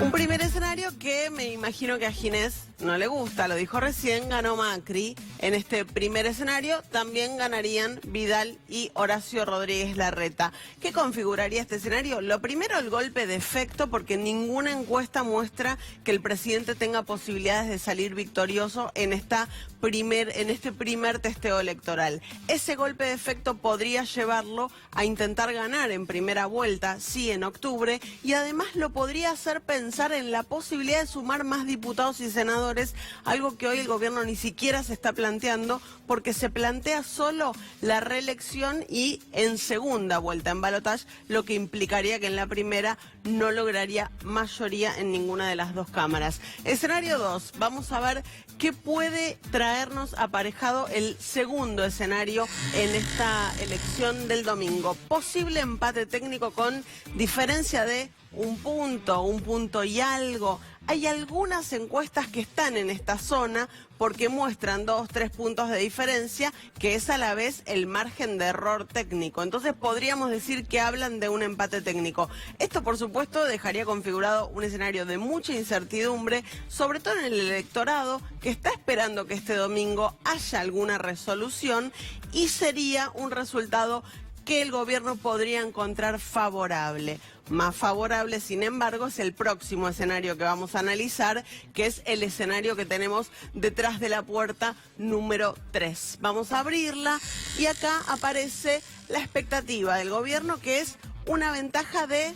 Un primer escenario que me imagino que a Ginés no le gusta, lo dijo recién, ganó Macri. En este primer escenario también ganarían Vidal y Horacio Rodríguez Larreta. ¿Qué configuraría este escenario? Lo primero, el golpe de efecto, porque ninguna encuesta muestra que el presidente tenga posibilidades de salir victorioso en este primer testeo electoral. Ese golpe de efecto podría llevarlo a intentar ganar en primera vuelta, sí, en octubre, y además lo podría hacer pensar en la posibilidad de sumar más diputados y senadores, algo que hoy el gobierno ni siquiera se está planteando, porque se plantea solo la reelección y en segunda vuelta en balotaje, lo que implicaría que en la primera no lograría mayoría en ninguna de las dos cámaras. Escenario 2, vamos a ver qué puede traernos aparejado el segundo escenario en esta elección del domingo. Posible empate técnico con diferencia de un punto y algo. Hay algunas encuestas que están en esta zona porque muestran 2-3 puntos de diferencia, que es a la vez el margen de error técnico. Entonces podríamos decir que hablan de un empate técnico. Esto, por supuesto, dejaría configurado un escenario de mucha incertidumbre, sobre todo en el electorado, que está esperando que este domingo haya alguna resolución, y sería un resultado que el gobierno podría encontrar favorable. Más favorable, sin embargo, es el próximo escenario que vamos a analizar, que es el escenario que tenemos detrás de la puerta número 3. Vamos a abrirla y acá aparece la expectativa del gobierno, que es una ventaja de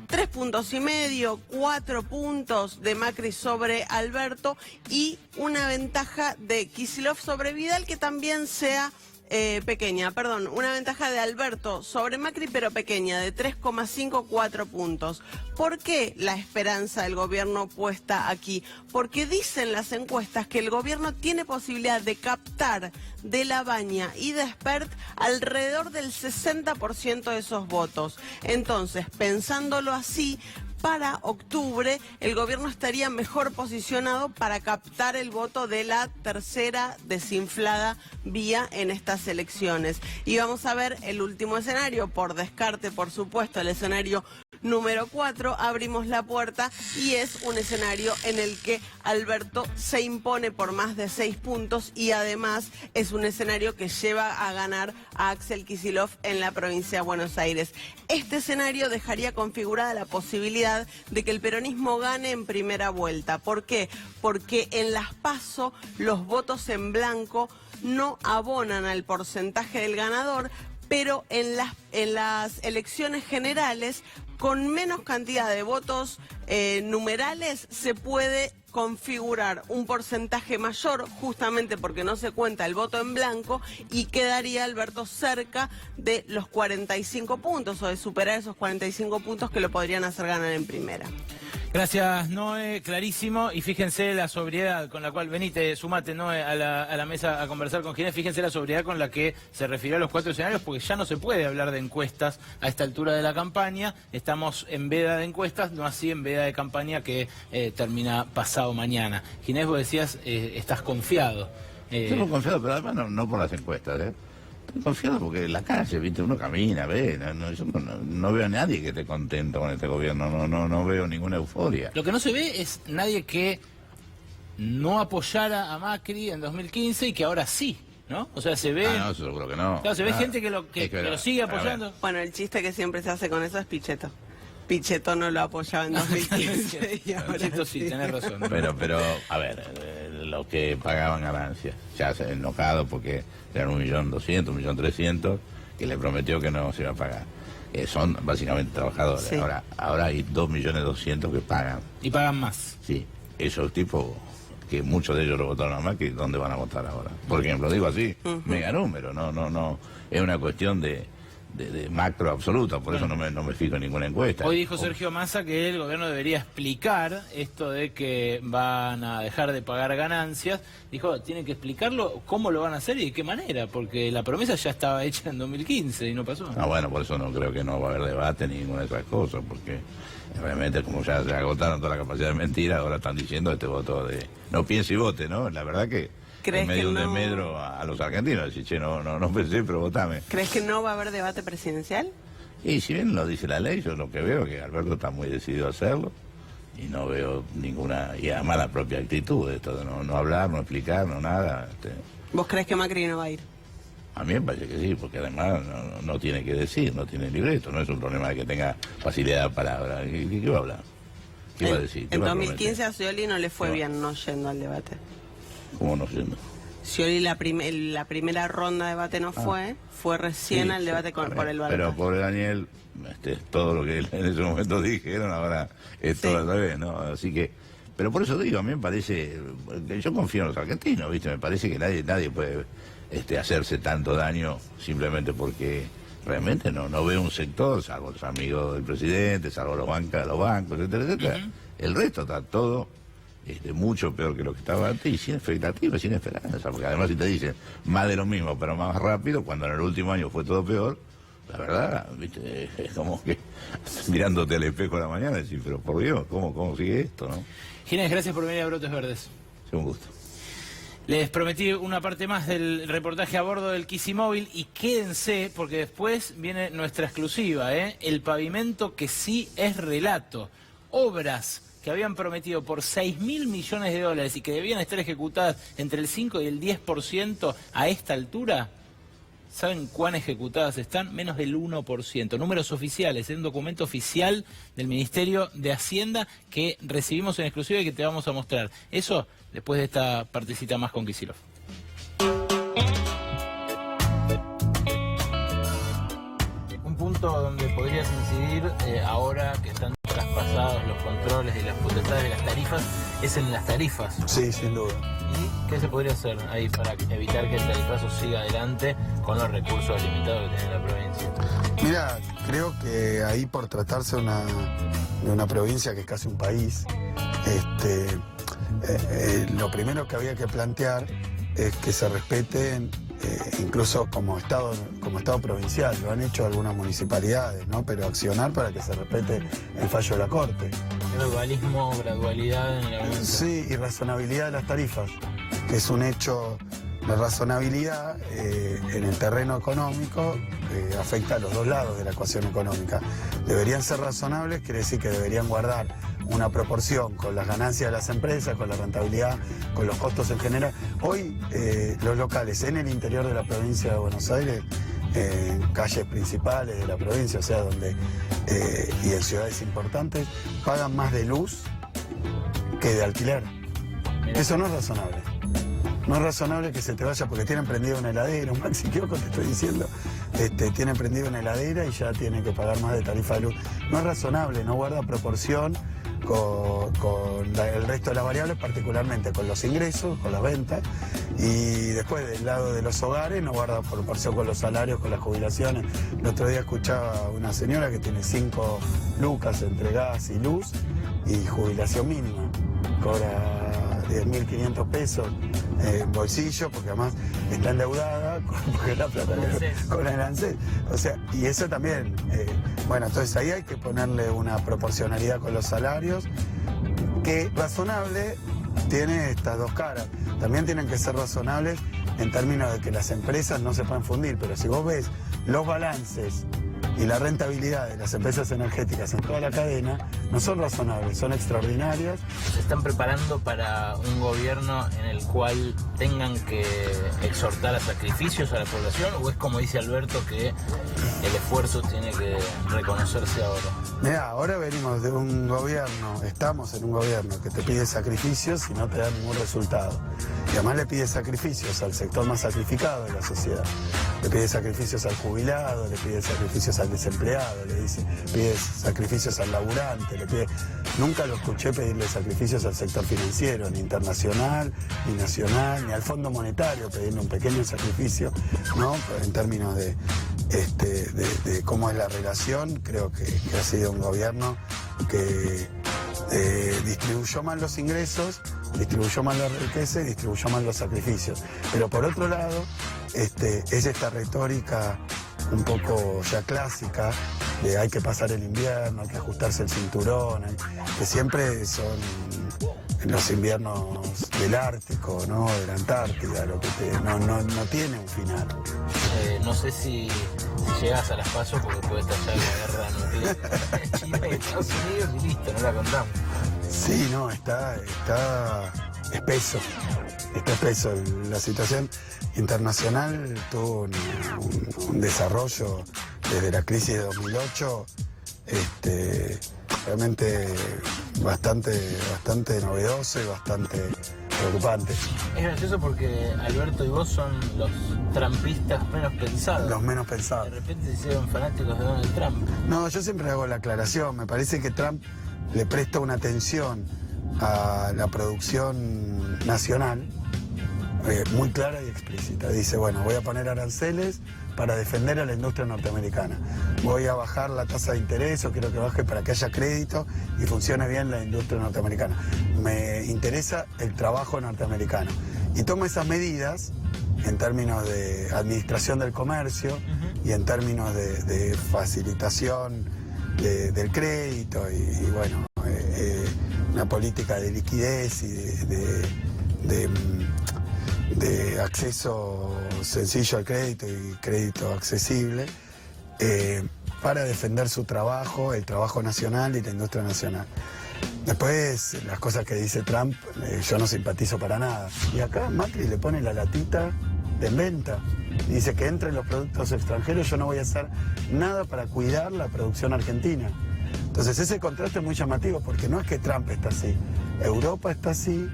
3,5 puntos, 4 puntos de Macri sobre Alberto y una ventaja de Kicillof sobre Vidal que también sea pequeña, una ventaja de Alberto sobre Macri, pero pequeña, de 3,5, 4 puntos. ¿Por qué la esperanza del gobierno puesta aquí? Porque dicen las encuestas que el gobierno tiene posibilidad de captar de Labaña y de Espert alrededor del 60% de esos votos. Entonces, pensándolo así, para octubre el gobierno estaría mejor posicionado para captar el voto de la tercera desinflada vía en estas elecciones. Y vamos a ver el último escenario, por descarte, por supuesto, el escenario número 4, abrimos la puerta y es un escenario en el que Alberto se impone por más de 6 puntos y además es un escenario que lleva a ganar a Axel Kicillof en la provincia de Buenos Aires. Este escenario dejaría configurada la posibilidad de que el peronismo gane en primera vuelta. ¿Por qué? Porque en las PASO los votos en blanco no abonan al porcentaje del ganador, pero en las elecciones generales, con menos cantidad de votos numerales, se puede configurar un porcentaje mayor, justamente porque no se cuenta el voto en blanco, y quedaría Alberto cerca de los 45 puntos, o de superar esos 45 puntos que lo podrían hacer ganar en primera. Gracias, Noé, clarísimo. Y fíjense la sobriedad con la cual, venite, sumate, Noé, a la mesa a conversar con Ginés. Fíjense la sobriedad con la que se refirió a los 4 escenarios, porque ya no se puede hablar de encuestas a esta altura de la campaña. Estamos en veda de encuestas, no así en veda de campaña que termina pasado mañana. Ginés, vos decías, estás confiado. Estoy confiado, pero además no por las encuestas, ¿eh? Estoy confiado porque en la calle, ¿viste? Uno camina, ve, yo no veo a nadie que esté contento con este gobierno, no veo ninguna euforia. Lo que no se ve es nadie que no apoyara a Macri en 2015 y que ahora sí, ¿no? O sea, se ve... no, seguro que no. Claro, se ve gente que lo sigue apoyando. Bueno, el chiste que siempre se hace con eso es Pichetto. Pichetto no lo apoyaba en 2015. Y ahora Pichetto sí, tenés razón. Pero, a ver, los que pagaban ganancias, ya se han enojado porque eran 1.200.000, 1.300.000, que le prometió que no se iba a pagar. Son básicamente trabajadores. Sí. Ahora hay 2.200.000 que pagan. Y pagan más. Sí, esos tipos que muchos de ellos lo votaron a Macri, ¿dónde van a votar ahora? Por ejemplo, digo así, mega número, no, es una cuestión de macro absoluta, por eso no me fijo en ninguna encuesta. Hoy dijo Sergio Massa que el gobierno debería explicar esto de que van a dejar de pagar ganancias. Dijo, tienen que explicarlo, cómo lo van a hacer y de qué manera, porque la promesa ya estaba hecha en 2015 y no pasó. Bueno, por eso no creo que no va a haber debate ni ninguna de esas cosas, porque realmente como ya se agotaron toda la capacidad de mentira, ahora están diciendo este voto de no piense y vote, ¿no? La verdad que en medio de un desmedro a los argentinos, decir, che, no pensé, pero votame. ¿Crees que no va a haber debate presidencial? Y si bien lo dice la ley, yo lo que veo es que Alberto está muy decidido a hacerlo, y no veo ninguna, y además la propia actitud de esto, de no hablar, no explicar, no nada. ¿Vos crees que Macri no va a ir? A mí me parece que sí, porque además no tiene que decir, no tiene libreto, no es un problema de que tenga facilidad de palabra. ¿Qué va a hablar? ¿Qué va a decir? En 2015 a Scioli no le fue bien no yendo al debate. ¿Cómo no yendo? Scioli la primera ronda de debate no fue recién al debate por el balotaje. Pero pobre Daniel, todo lo que en ese momento dijeron ahora es todo al revés, ¿no? Así que, pero por eso digo, a mí me parece, yo confío en los argentinos, ¿viste? Me parece que nadie puede hacerse tanto daño simplemente porque realmente no veo un sector, salvo los amigos del presidente, salvo los bancos, etcétera, etcétera. El resto está todo mucho peor que lo que estaba antes y sin expectativas, sin esperanza, porque además si te dicen más de lo mismo pero más rápido, cuando en el último año fue todo peor, la verdad, ¿viste? Es como que mirándote al espejo a la mañana y decir, pero por Dios, ¿cómo sigue esto, no? Ginés, gracias por venir a Brotes Verdes. Es un gusto. Les prometí una parte más del reportaje a bordo del Kicimóvil y quédense porque después viene nuestra exclusiva, el pavimento que sí es relato. Obras que habían prometido por 6.000 millones de dólares y que debían estar ejecutadas entre el 5 y el 10% a esta altura. ¿Saben cuán ejecutadas están? Menos del 1%. Números oficiales, un documento oficial del Ministerio de Hacienda que recibimos en exclusiva y que te vamos a mostrar. Eso después de esta partecita más con Kicillof. Un punto donde podrías incidir ahora que están traspasados los controles y las potestades de las tarifas es en las tarifas. Sí, sin duda. ¿Y qué se podría hacer ahí para evitar que el tarifazo siga adelante con los recursos limitados que tiene la provincia? Mira, creo que ahí por tratarse de una provincia que es casi un país, lo primero que había que plantear es que se respeten, incluso como estado provincial, lo han hecho algunas municipalidades, ¿no? Pero accionar para que se respete el fallo de la Corte. Gradualismo, gradualidad en el aumento. Sí, y razonabilidad de las tarifas, que es un hecho. La razonabilidad en el terreno económico afecta a los dos lados de la ecuación económica. Deberían ser razonables, quiere decir que deberían guardar una proporción con las ganancias de las empresas, con la rentabilidad, con los costos en general. Hoy los locales en el interior de la provincia de Buenos Aires, en calles principales de la provincia, o sea, y en ciudades importantes, pagan más de luz que de alquiler. Eso no es razonable. No es razonable que se te vaya porque tienen prendido una heladera, un Maxi Kiosco, te estoy diciendo, tienen prendido una heladera y ya tienen que pagar más de tarifa de luz. No es razonable, no guarda proporción con el resto de las variables, particularmente con los ingresos, con las ventas, y después del lado de los hogares no guarda proporción con los salarios, con las jubilaciones. El otro día escuchaba a una señora que tiene 5 lucas entre gas y luz y jubilación mínima, cobra 10.500 pesos en bolsillo, porque además está endeudada porque la plata con el ANSES. O sea, y eso también, bueno, entonces ahí hay que ponerle una proporcionalidad con los salarios, que razonable tiene estas dos caras. También tienen que ser razonables en términos de que las empresas no se pueden fundir, pero si vos ves los balances y la rentabilidad de las empresas energéticas en toda la cadena, no son razonables, son extraordinarias. ¿Se están preparando para un gobierno en el cual tengan que exhortar a sacrificios a la población? ¿O es como dice Alberto que el esfuerzo tiene que reconocerse ahora? Mira, ahora venimos de un gobierno, estamos en un gobierno que te pide sacrificios y no te da ningún resultado. Y además le pide sacrificios al sector más sacrificado de la sociedad. Le pide sacrificios al jubilado, le pide sacrificios al desempleado, pide sacrificios al laburante, Nunca lo escuché pedirle sacrificios al sector financiero, ni internacional, ni nacional, ni al Fondo Monetario, pedirle un pequeño sacrificio, ¿no? En términos de cómo es la relación, creo que ha sido un gobierno que distribuyó mal los ingresos, distribuyó mal la riqueza y distribuyó mal los sacrificios. Pero por otro lado, es esta retórica un poco ya clásica de hay que pasar el invierno, hay que ajustarse el cinturón, que siempre son los inviernos del Ártico, ¿no? De la Antártida, lo que no tiene un final. No sé si llegas a las pasos porque puede estallar la guerra nuclear en China y Estados Unidos y listo, no la contamos. Sí, no, está espeso. Está espeso. La situación internacional tuvo un desarrollo desde la crisis de 2008 realmente bastante novedoso y bastante preocupante. Es gracioso porque Alberto y vos son los trampistas menos pensados. Los menos pensados. De repente se hicieron fanáticos de Donald Trump. No, yo siempre hago la aclaración. Me parece que Trump le presta una atención a la producción nacional muy clara y explícita. Dice, bueno, voy a poner aranceles para defender a la industria norteamericana. Voy a bajar la tasa de interés, o quiero que baje para que haya crédito y funcione bien la industria norteamericana. Me interesa el trabajo norteamericano. Y toma esas medidas en términos de administración del comercio y en términos de facilitación del crédito y bueno, una política de liquidez y de acceso sencillo al crédito y crédito accesible para defender su trabajo, el trabajo nacional y la industria nacional. Después, las cosas que dice Trump, yo no simpatizo para nada. Y acá Macri le pone la latita de venta. Dice que entren los productos extranjeros, yo no voy a hacer nada para cuidar la producción argentina. Entonces ese contraste es muy llamativo porque no es que Trump está así, Europa está así,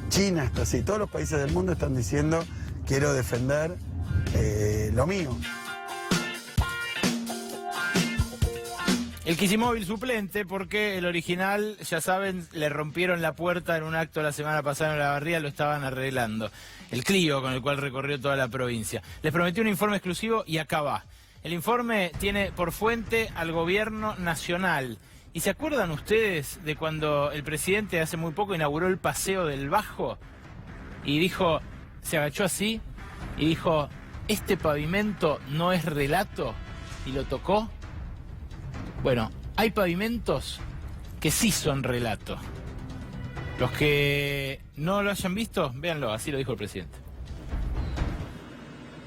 China está así, todos los países del mundo están diciendo quiero defender lo mío. El Kicimóvil suplente, porque el original, ya saben, le rompieron la puerta en un acto la semana pasada en Olavarría, lo estaban arreglando. El Clio con el cual recorrió toda la provincia. Les prometí un informe exclusivo y acá va. El informe tiene por fuente al gobierno nacional. ¿Y se acuerdan ustedes de cuando el presidente hace muy poco inauguró el Paseo del Bajo? Y dijo, se agachó así y dijo, ¿este pavimento no es relato? Y lo tocó. Bueno, hay pavimentos que sí son relato. Los que no lo hayan visto, véanlo, así lo dijo el presidente.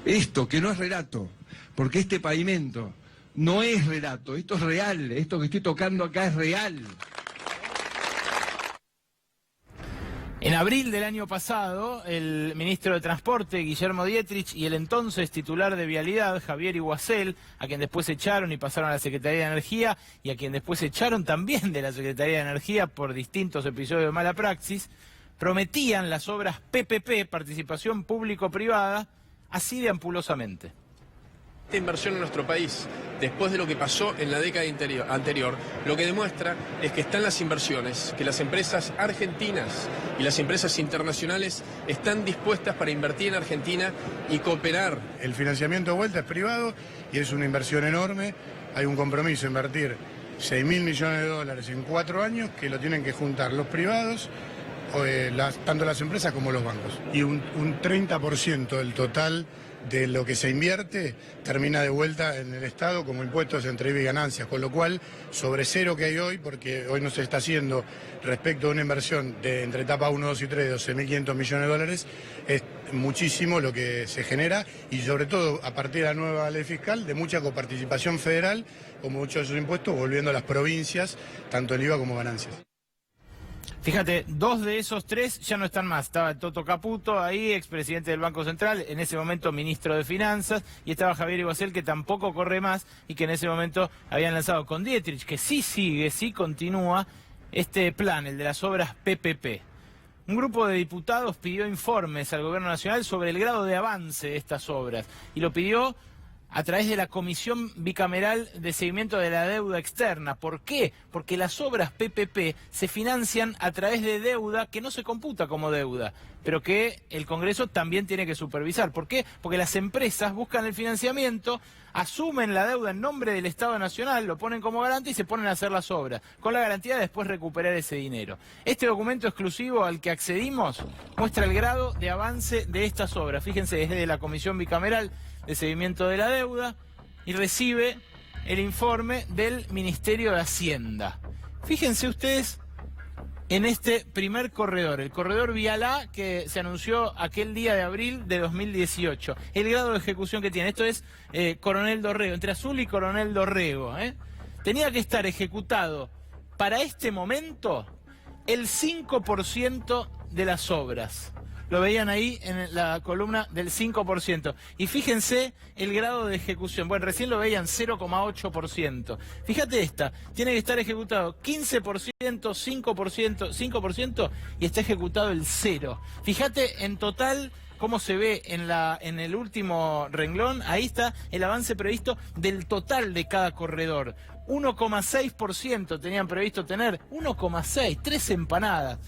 Esto que no es relato, porque este pavimento no es relato, esto es real, esto que estoy tocando acá es real. En abril del año pasado, el ministro de Transporte, Guillermo Dietrich, y el entonces titular de Vialidad, Javier Iguacel, a quien después echaron y pasaron a la Secretaría de Energía, y a quien después echaron también de la Secretaría de Energía por distintos episodios de mala praxis, prometían las obras PPP, participación público-privada, así de ampulosamente. Esta inversión en nuestro país, después de lo que pasó en la década anterior, lo que demuestra es que están las inversiones, que las empresas argentinas y las empresas internacionales están dispuestas para invertir en Argentina y cooperar. El financiamiento de vuelta es privado y es una inversión enorme. Hay un compromiso de invertir 6.000 millones de dólares en 4 años que lo tienen que juntar los privados, tanto las empresas como los bancos. Y un 30% del total de lo que se invierte termina de vuelta en el Estado como impuestos entre IVA y ganancias, con lo cual sobre cero que hay hoy, porque hoy no se está haciendo respecto a una inversión de entre etapa 1, 2 y 3 de 12.500 millones de dólares, es muchísimo lo que se genera y sobre todo a partir de la nueva ley fiscal de mucha coparticipación federal, como muchos de esos impuestos volviendo a las provincias, tanto el IVA como ganancias. Fíjate, 2 de esos 3 ya no están más. Estaba Toto Caputo ahí, expresidente del Banco Central, en ese momento ministro de Finanzas, y estaba Javier Iguacel, que tampoco corre más, y que en ese momento habían lanzado con Dietrich, que sí sigue, sí continúa, este plan, el de las obras PPP. Un grupo de diputados pidió informes al Gobierno Nacional sobre el grado de avance de estas obras, y lo pidió a través de la Comisión Bicameral de Seguimiento de la Deuda Externa. ¿Por qué? Porque las obras PPP se financian a través de deuda que no se computa como deuda, pero que el Congreso también tiene que supervisar. ¿Por qué? Porque las empresas buscan el financiamiento, asumen la deuda en nombre del Estado Nacional, lo ponen como garante y se ponen a hacer las obras, con la garantía de después recuperar ese dinero. Este documento exclusivo al que accedimos muestra el grado de avance de estas obras. Fíjense, es de la Comisión Bicameral de Seguimiento de la Deuda y recibe el informe del Ministerio de Hacienda. Fíjense ustedes en este primer corredor, el corredor Vial A, que se anunció aquel día de abril de 2018. El grado de ejecución que tiene, esto es Coronel Dorrego, entre Azul y Coronel Dorrego. Tenía que estar ejecutado para este momento, el 5% de las obras. Lo veían ahí en la columna del 5%. Y fíjense el grado de ejecución. Bueno, recién lo veían 0,8%. Fíjate esta, tiene que estar ejecutado 15%, 5% y está ejecutado el 0%. Fíjate en total cómo se ve en el último renglón. Ahí está el avance previsto del total de cada corredor. 1,6% tenían previsto tener, 1,6, 3 empanadas.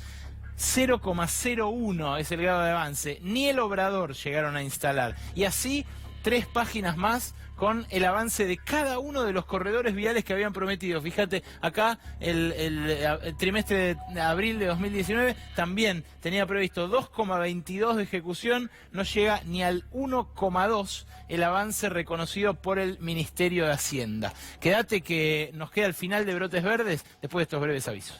0,01 es el grado de avance. Ni el obrador llegaron a instalar. Y así 3 páginas más con el avance de cada uno de los corredores viales que habían prometido. Fíjate, acá el trimestre de abril de 2019 también tenía previsto 2,22 de ejecución, no llega ni al 1,2 el avance reconocido por el Ministerio de Hacienda. Quédate que nos queda el final de Brotes Verdes después de estos breves avisos.